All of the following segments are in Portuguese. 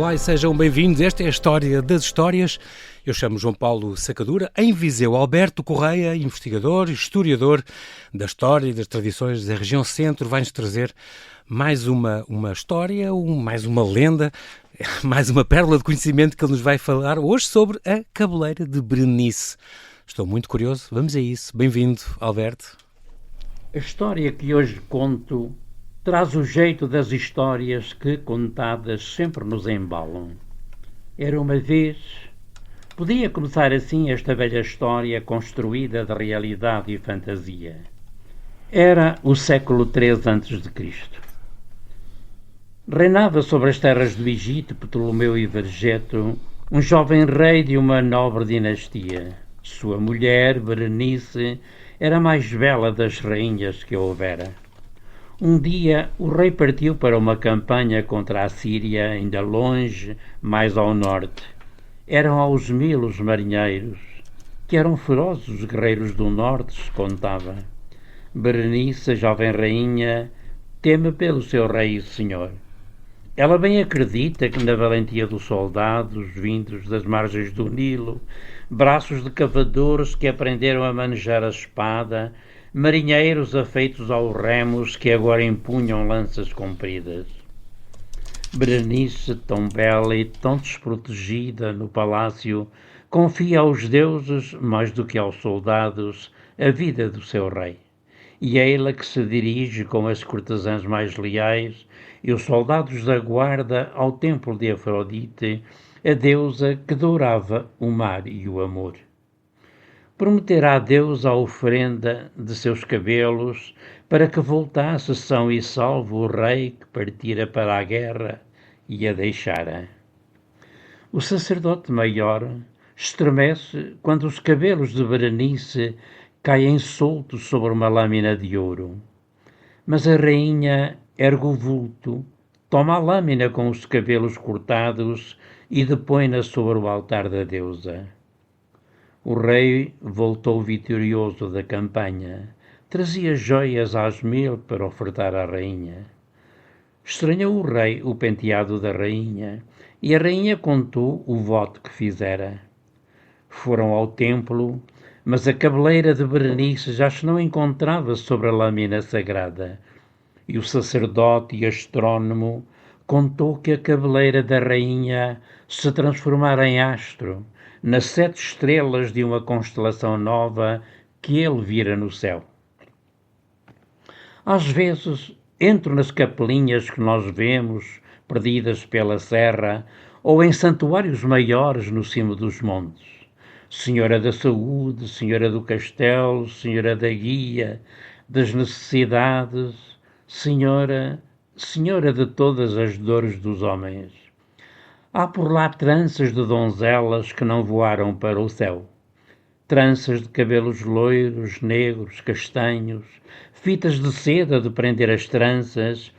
Olá e sejam bem-vindos. Esta é a História das Histórias. Eu chamo João Paulo Sacadura. Em Viseu, Alberto Correia, investigador e historiador da história e das tradições da região centro, vai-nos trazer mais uma história, mais uma lenda, mais uma pérola de conhecimento que ele nos vai falar hoje sobre a Cabeleira de Berenice. Estou muito curioso. Vamos a isso. Bem-vindo, Alberto. A história que hoje conto traz o jeito das histórias que, contadas, sempre nos embalam. Era uma vez... Podia começar assim esta velha história construída de realidade e fantasia. Era o século III a.C. Reinava sobre as terras do Egito, Ptolomeu e Vergeto, um jovem rei de uma nobre dinastia. Sua mulher, Berenice, era a mais bela das rainhas que houvera. Um dia, o rei partiu para uma campanha contra a Síria, ainda longe, mais ao norte. Eram aos 1000 os marinheiros, que eram ferozes os guerreiros do norte, se contava. Berenice, a jovem rainha, teme pelo seu rei e senhor. Ela bem acredita que na valentia dos soldados vindos das margens do Nilo, braços de cavadores que aprenderam a manejar a espada, marinheiros afeitos aos remos que agora empunham lanças compridas. Berenice, tão bela e tão desprotegida no palácio, confia aos deuses, mais do que aos soldados, a vida do seu rei. E é ela que se dirige com as cortesãs mais leais e os soldados da guarda ao templo de Afrodite, a deusa que dourava o mar e o amor. Prometera a Deus a oferenda de seus cabelos para que voltasse são e salvo o rei que partira para a guerra e a deixara. O sacerdote maior estremece quando os cabelos de Berenice caem soltos sobre uma lâmina de ouro. Mas a rainha ergue o vulto, toma a lâmina com os cabelos cortados e depõe-na sobre o altar da deusa. O rei voltou vitorioso da campanha, trazia joias às 1000 para ofertar à rainha. Estranhou o rei o penteado da rainha, e a rainha contou o voto que fizera. Foram ao templo, mas a cabeleira de Berenice já se não encontrava sobre a lâmina sagrada, e o sacerdote e astrónomo contou que a cabeleira da rainha se transformara em astro, nas 7 estrelas de uma constelação nova que ele vira no céu. Às vezes, entro nas capelinhas que nós vemos, perdidas pela serra, ou em santuários maiores no cimo dos montes. Senhora da saúde, Senhora do castelo, Senhora da guia, das necessidades, Senhora de todas as dores dos homens. Há por lá tranças de donzelas que não voaram para o céu. Tranças de cabelos loiros, negros, castanhos, fitas de seda de prender as tranças,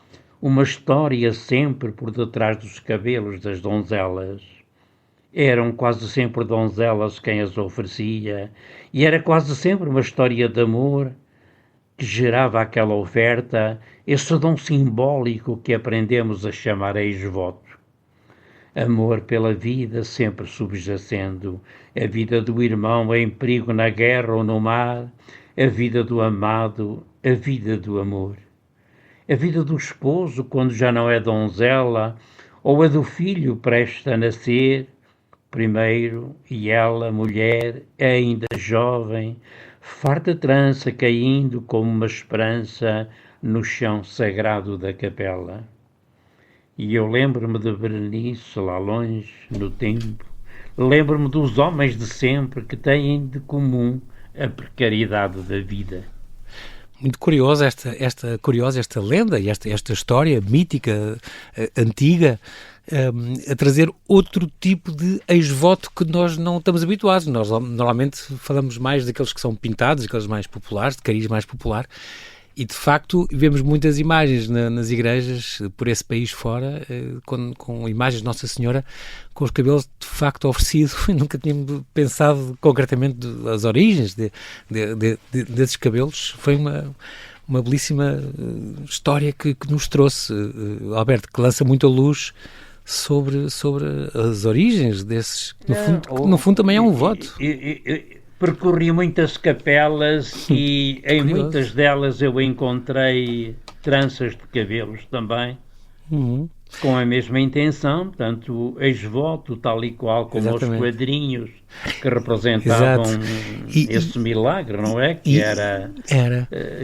uma história sempre por detrás dos cabelos das donzelas. Eram quase sempre donzelas quem as oferecia, e era quase sempre uma história de amor que gerava aquela oferta, esse dom simbólico que aprendemos a chamar ex-voto. Amor pela vida sempre subjacendo, a vida do irmão em perigo na guerra ou no mar, a vida do amado, a vida do amor. A vida do esposo quando já não é donzela, ou a do filho prestes a nascer, primeiro, e ela, mulher, ainda jovem, farta trança caindo como uma esperança no chão sagrado da capela. E eu lembro-me de Berenice lá longe, no tempo, lembro-me dos homens de sempre que têm de comum a precariedade da vida. Muito curiosa esta lenda e esta história mítica, antiga, a trazer outro tipo de ex-voto que nós não estamos habituados. Nós normalmente falamos mais daqueles que são pintados, daqueles mais populares, de cariz mais popular, e de facto vemos muitas imagens nas igrejas por esse país fora, com imagens de Nossa Senhora com os cabelos de facto oferecidos. Nunca tínhamos pensado concretamente das origens desses cabelos. Foi uma belíssima história que nos trouxe, Alberto, que lança muita luz sobre as origens desses, que no fundo também é um voto. Percorri muitas capelas e em Curioso. muitas delas eu encontrei tranças de cabelos também, com a mesma intenção, portanto, ex-voto, tal e qual como Exatamente. os quadrinhos que representavam esse milagre, não é? Que era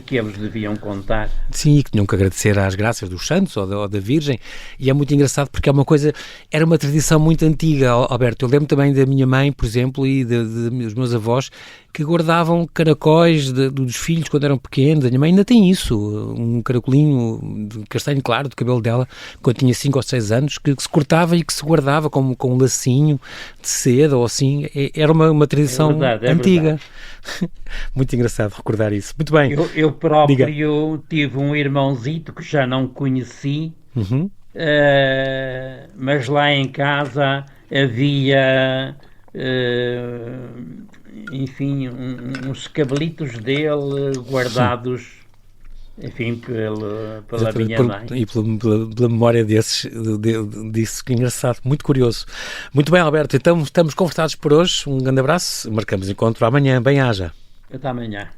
que eles deviam contar. Sim, e que tinham que agradecer às graças dos santos ou da Virgem, e é muito engraçado porque é uma coisa, era uma tradição muito antiga, Alberto. Eu lembro também da minha mãe, por exemplo, e dos meus avós, que guardavam caracóis dos filhos quando eram pequenos. A minha mãe ainda tem isso, um caracolinho de castanho claro do cabelo dela, quando tinha 5 ou 6 anos, que se cortava e que se guardava com um lacinho de seda ou assim. Era uma tradição antiga. Muito engraçado recordar isso. Muito bem. Eu próprio tive um irmãozito que já não conheci, mas lá em casa havia, enfim, uns cabelitos dele guardados, enfim, pela minha mãe. E pela memória disso, que engraçado, muito curioso. Muito bem, Alberto, então estamos conversados por hoje. Um grande abraço, marcamos encontro amanhã. Bem-aja. Até amanhã.